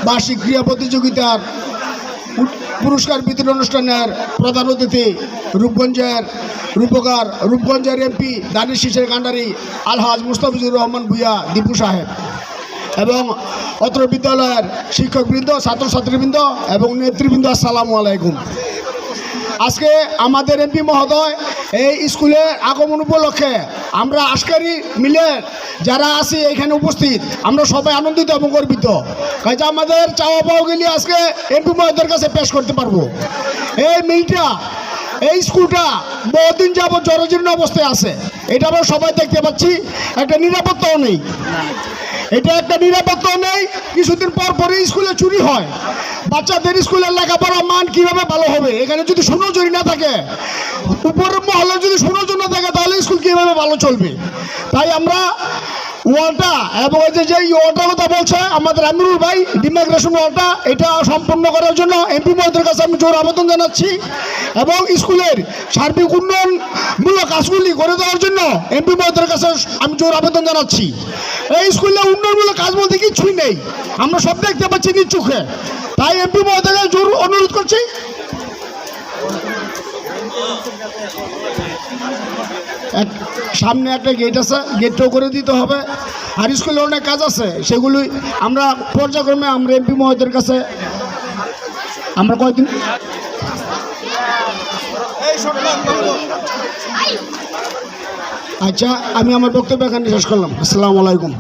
বার্ষিক ক্রীড়া প্রতিযোগিতার পুরস্কার বিতরণ অনুষ্ঠানের প্রধান অতিথি রূপগঞ্জের এমপি দানিশ শীষের কান্ডারি আলহাজ মুস্তাফিজুর রহমান ভূঁইয়া দীপু সাহেব এবং অত্র বিদ্যালয়ের শিক্ষকবৃন্দ, ছাত্রছাত্রীবৃন্দ এবং নেতৃবৃন্দ, আসসালামু আলাইকুম। আজকে আমাদের এমপি মহোদয় এই স্কুলের আগমন উপলক্ষে আমরা আজকেরই মিলে যারা আছি এখানে উপস্থিত, আমরা সবাই আনন্দিত এবং গর্বিত। কাজে আমাদের চাওয়া পাওয়াগুলি আজকে এমপি মহোদয়ের কাছে পেশ করতে পারবো। এই মিলটা, এই স্কুলটা বহুদিন যাবৎ জরাজীর্ণ অবস্থায় আছে, এটা আমরা সবাই দেখতে পাচ্ছি। একটা নিরাপত্তাও নেই, কিছুদিন পর পরই স্কুলে চুরি হয়। বাচ্চাদের স্কুলের লেখাপড়ার মান কিভাবে ভালো হবে? এখানে যদি সুনজরি না থাকে, উপরের মহলে যদি সুনজর না থাকে, তাহলে স্কুল কিভাবে ভালো চলবে? তাই আমরা ওয়ালটা এবং যে ওয়ালটার কথা বলছে আমাদের আমিরুল ভাই, ডিমাইগ্রেশন ওয়ালটা, এটা সম্পন্ন করার জন্য এমপি মহোদয়ের কাছে আমি জোর আবেদন জানাচ্ছি এবং স্কুলের সার্বিক উন্নয়নমূলক কাজগুলি করে দেওয়ার জন্য এমপি মহোদয়ের কাছে আমি জোর আবেদন জানাচ্ছি। এই স্কুলে উন্নয়নমূলক কাজ বলতে কিছুই নেই, আমরা সব দেখতে পাচ্ছি নিজ চোখে। তাই এমপি মহোদয়কে জোর অনুরোধ করছি। সামনে একটা গেট আছে, গেটটাও করে দিতে হবে। আর স্কুলে অনেক কাজ আছে, সেগুলি আমরা পর্যায়ক্রমে আমরা এমপি মহোদয়ের কাছে আমরা কয়েকদিন। আচ্ছা, আমি আমার বক্তব্য এখানে শেষ করলাম। আসসালামু আলাইকুম।